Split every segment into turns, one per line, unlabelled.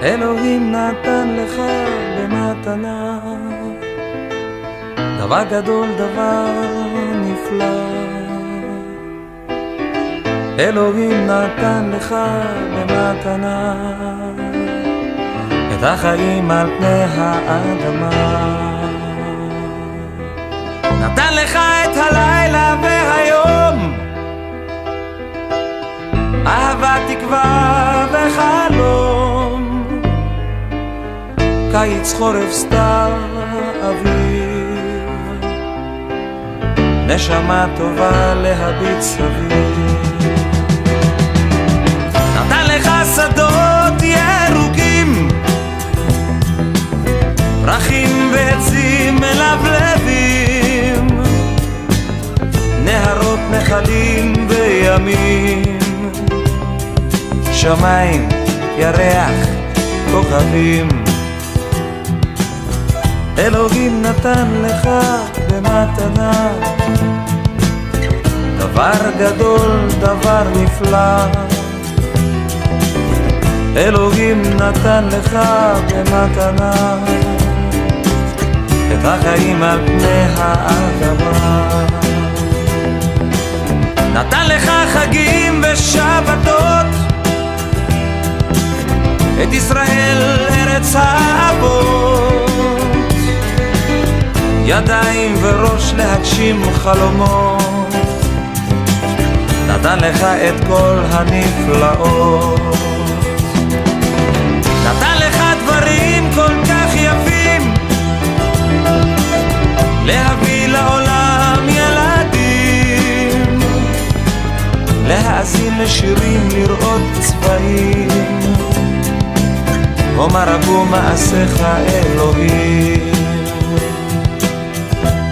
אלוהים נתן לך במתנה דבר גדול, דבר נפלא. אלוהים נתן לך במתנה את החיים על פני האדמה. נתן לך את הלילה והיום, אהבה, תקווה וחלום, קיץ, חורף, סתיו, אביב, נשמה טובה להביט סביב. נתן לך שדות ירוקים, פרחים ועצים מלבלבים, נהרות, נחלים וימים, שמיים, ירח, כוכבים. אלוהים נתן לך במתנה דבר גדול, דבר נפלא. אלוהים נתן לך במתנה את החיים על פני האדמה. נתן לך חגים ושבתות, את ישראל ארץ האבות, ידיים וראש להגשים חלומות. נתן לך את כל הנפלאות, נתן לך דברים כל כך יפים, להביא לעולם ילדים, להאזין לשירים, לראות צבעים. ומה רבו מעשיך אלוהים.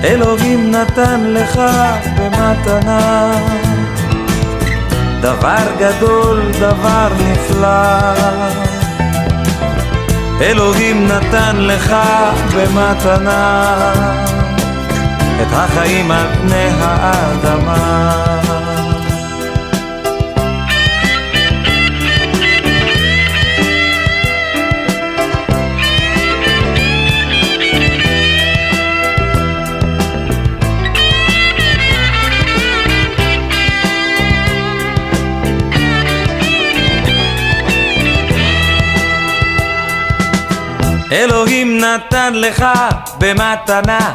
אלוהים נתן לך במתנה דבר גדול, דבר נפלא. אלוהים נתן לך במתנה את החיים על פני האדמה. אלוהים נתן לך במתנה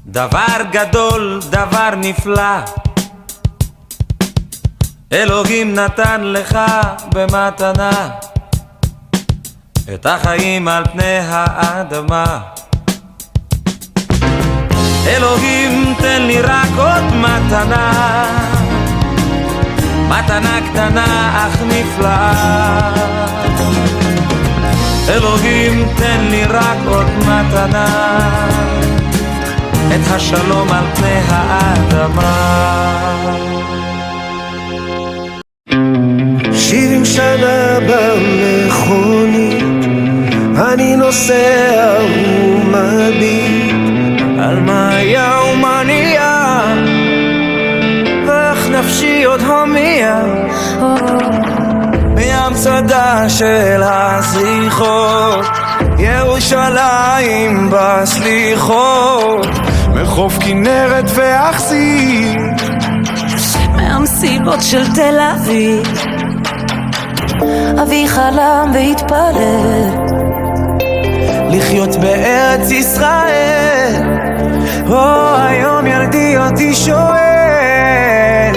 דבר גדול, דבר נפלא. אלוהים נתן לך במתנה את החיים על פני האדמה. אלוהים תן לי רק עוד מתנה, מתנה קטנה אך נפלאה. אלוהים תן לי רק עוד מתנה, את השלום על פני האדמה.
70 שנה במכונית אני נוסע ומביט על מה היה ומה נהיה, ואיך נפשי עוד הומיה מהמצדה של הזריחות, ירושלים בסליחות, מחוף כנרת ואכסי,
מהמסיבות של תל אביב. אבי חלם והתפלל
לחיות בארץ ישראל. היום ילדי אותי שואל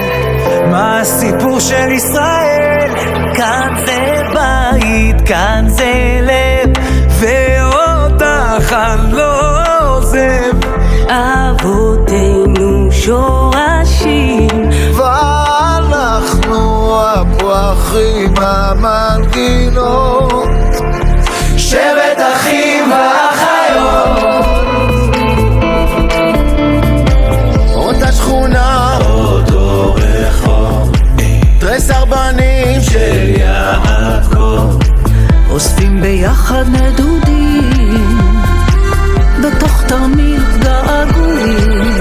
מה הסיפור של ישראל.
כאן זה בית, כאן זה לב,
ואותך אני לא עוזב.
אבותינו שורשים,
ואנחנו הפרחים המנגינות, שבט אחים ואחיות. אותה שכונה, אותו רחוב, תרי סרבנים של יעקב,
אוספים ביחד נדודים בתוך תרמיל געגועים.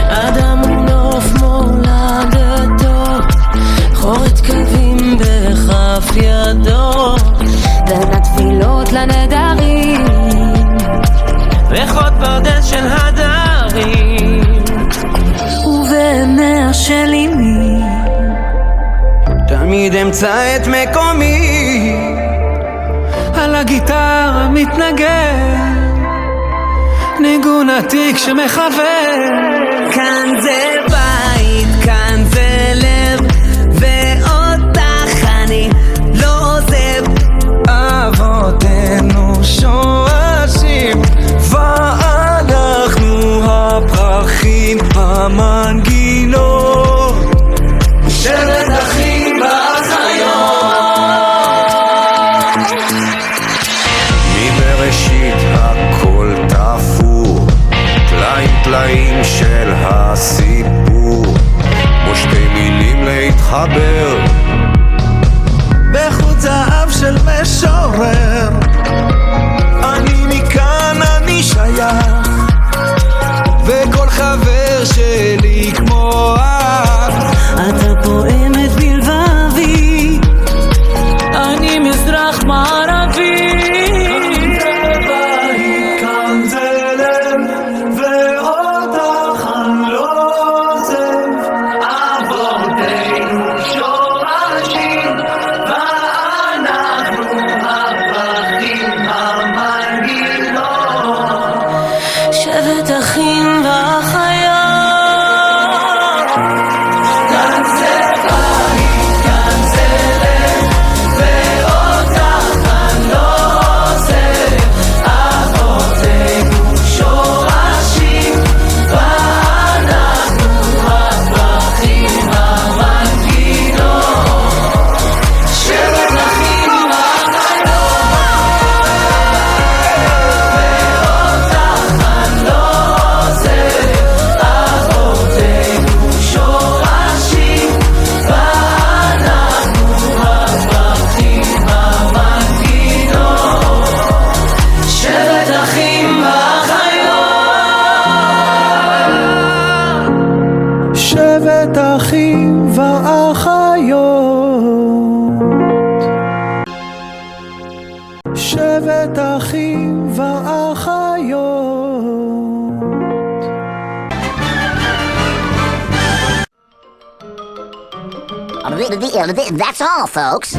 אדם נוף מולדתו, חורת קווים בכף ידו. רוחות ברדס של הדרים, ובעיניה של אמי תמיד אמצא את מקומי. על הגיטרה מתנגן ניגון עתיק שמחבר. כאן זה בית, כאן זה לב, ואותך אני לא עוזב.
אבותינו שורשים ואנחנו הפרחים המנגינות,
שבט אחים ואחיות.
מבראשית הכל תפור, טלאים טלאים של הסיפור, כמו שתי מילים להתחבר בחוט זהב של משורר. אני מכאן, אני שייך, וכל חבר שלי כמו אח.
אתה פועמת בלבבי, אני מזרח מערבי.
כאן זה לב, ואותך אני לא עוזב. אבותינו שורשים ואנחנו הפרחים המנגינות,
שבט אחים ואחיות.
כאן זה בית, כאן זה לב, ואותך אני לא עוזב. אבותינו שורשים ואנחנו הפרחים המנגינות, שבט אחים ואחיות. ואותך אני לא עוזב. אבותינו שורשים ואנחנו הפרחים המנגינות, שבט אחים ואחיות.
שבט אחים ואחיות, שבט אחים ואחיות.
That's all, folks.